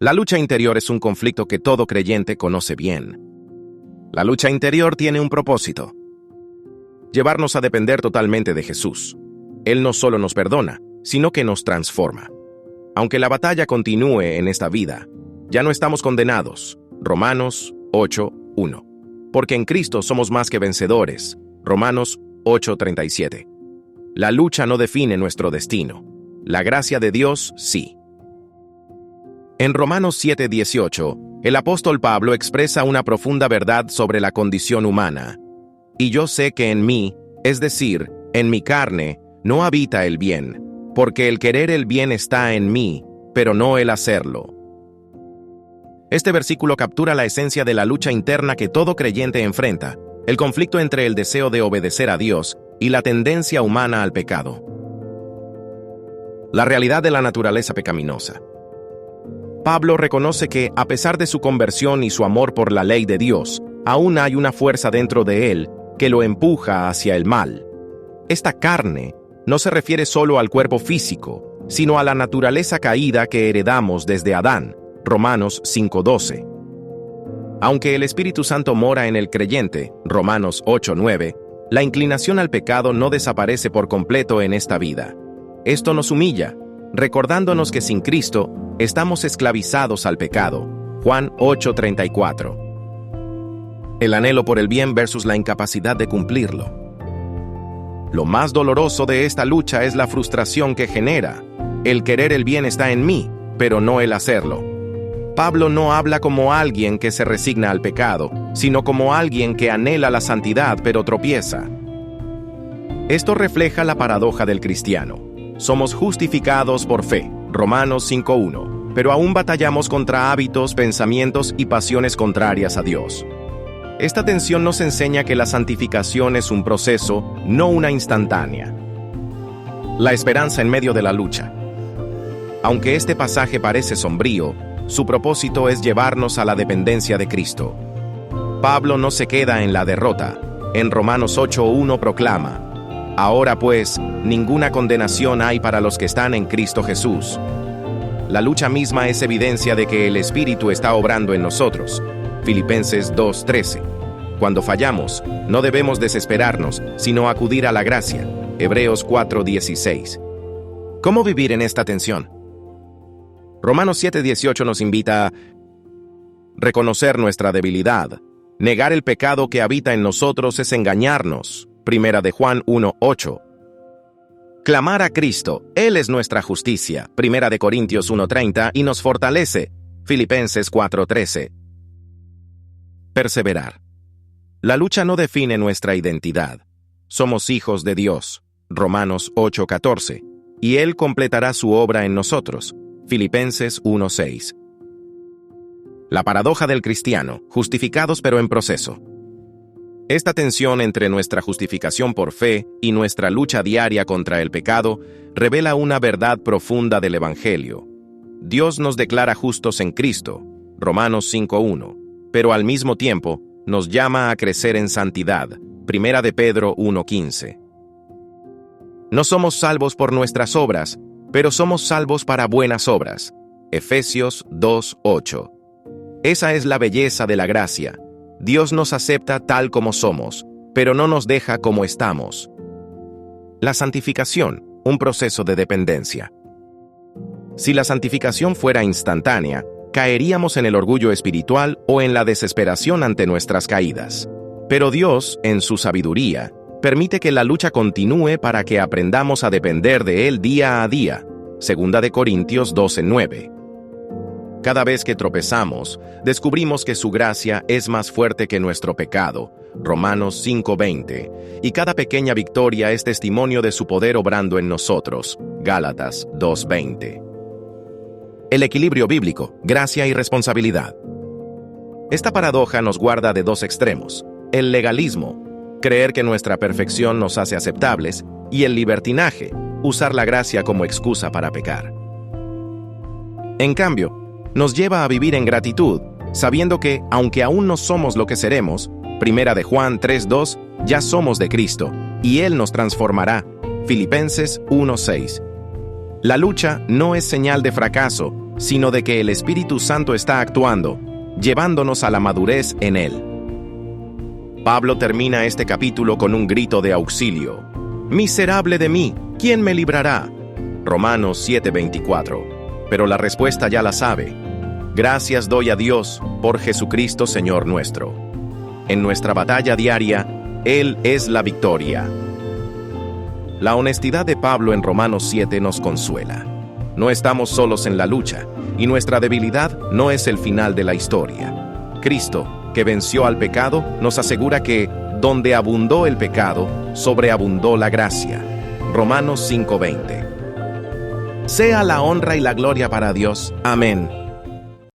La lucha interior es un conflicto que todo creyente conoce bien. La lucha interior tiene un propósito: llevarnos a depender totalmente de Jesús. Él no solo nos perdona, sino que nos transforma. Aunque la batalla continúe en esta vida, ya no estamos condenados. Romanos 8:1. Porque en Cristo somos más que vencedores. Romanos 8:37. La lucha no define nuestro destino. La gracia de Dios, sí. En Romanos 7:18, el apóstol Pablo expresa una profunda verdad sobre la condición humana. Y yo sé que en mí, es decir, en mi carne, no habita el bien, porque el querer el bien está en mí, pero no el hacerlo. Este versículo captura la esencia de la lucha interna que todo creyente enfrenta, el conflicto entre el deseo de obedecer a Dios y la tendencia humana al pecado. La realidad de la naturaleza pecaminosa. Pablo reconoce que, a pesar de su conversión y su amor por la ley de Dios, aún hay una fuerza dentro de él que lo empuja hacia el mal. Esta carne no se refiere solo al cuerpo físico, sino a la naturaleza caída que heredamos desde Adán, Romanos 5:12. Aunque el Espíritu Santo mora en el creyente, Romanos 8:9, la inclinación al pecado no desaparece por completo en esta vida. Esto nos humilla, recordándonos que sin Cristo estamos esclavizados al pecado. Juan 8:34. El anhelo por el bien versus la incapacidad de cumplirlo. Lo más doloroso de esta lucha es la frustración que genera. El querer el bien está en mí, pero no el hacerlo. Pablo no habla como alguien que se resigna al pecado, sino como alguien que anhela la santidad pero tropieza. Esto refleja la paradoja del cristiano. Somos justificados por fe, Romanos 5:1, pero aún batallamos contra hábitos, pensamientos y pasiones contrarias a Dios. Esta tensión nos enseña que la santificación es un proceso, no una instantánea. La esperanza en medio de la lucha. Aunque este pasaje parece sombrío, su propósito es llevarnos a la dependencia de Cristo. Pablo no se queda en la derrota. En Romanos 8:1 proclama: Ahora pues, ninguna condenación hay para los que están en Cristo Jesús. La lucha misma es evidencia de que el Espíritu está obrando en nosotros. Filipenses 2:13. Cuando fallamos, no debemos desesperarnos, sino acudir a la gracia. Hebreos 4:16. ¿Cómo vivir en esta tensión? Romanos 7:18 nos invita a reconocer nuestra debilidad. Negar el pecado que habita en nosotros es engañarnos. Primera de Juan 1:8. Clamar a Cristo, Él es nuestra justicia. Primera de Corintios 1:30 y nos fortalece. Filipenses 4:13. Perseverar. La lucha no define nuestra identidad. Somos hijos de Dios. Romanos 8:14. Y Él completará su obra en nosotros. Filipenses 1:6. La paradoja del cristiano, justificados pero en proceso. Esta tensión entre nuestra justificación por fe y nuestra lucha diaria contra el pecado revela una verdad profunda del Evangelio. Dios nos declara justos en Cristo, Romanos 5:1, pero al mismo tiempo nos llama a crecer en santidad, Primera de Pedro 1:15. No somos salvos por nuestras obras, pero somos salvos para buenas obras, Efesios 2:8. Esa es la belleza de la gracia. Dios nos acepta tal como somos, pero no nos deja como estamos. La santificación, un proceso de dependencia. Si la santificación fuera instantánea, caeríamos en el orgullo espiritual o en la desesperación ante nuestras caídas. Pero Dios, en su sabiduría, permite que la lucha continúe para que aprendamos a depender de Él día a día. Segunda de Corintios 12:9. Cada vez que tropezamos, descubrimos que su gracia es más fuerte que nuestro pecado, Romanos 5:20, y cada pequeña victoria es testimonio de su poder obrando en nosotros, Gálatas 2:20. El equilibrio bíblico, gracia y responsabilidad. Esta paradoja nos guarda de dos extremos: el legalismo, creer que nuestra perfección nos hace aceptables, y el libertinaje, usar la gracia como excusa para pecar. En cambio, nos lleva a vivir en gratitud, sabiendo que, aunque aún no somos lo que seremos, Primera de Juan 3:2, ya somos de Cristo, y Él nos transformará, Filipenses 1:6. La lucha no es señal de fracaso, sino de que el Espíritu Santo está actuando, llevándonos a la madurez en Él. Pablo termina este capítulo con un grito de auxilio. «Miserable de mí, ¿quién me librará?» Romanos 7:24. Pero la respuesta ya la sabe. Gracias doy a Dios por Jesucristo Señor nuestro. En nuestra batalla diaria, Él es la victoria. La honestidad de Pablo en Romanos 7 nos consuela. No estamos solos en la lucha, y nuestra debilidad no es el final de la historia. Cristo, que venció al pecado, nos asegura que, donde abundó el pecado, sobreabundó la gracia. Romanos 5:20. Sea la honra y la gloria para Dios. Amén.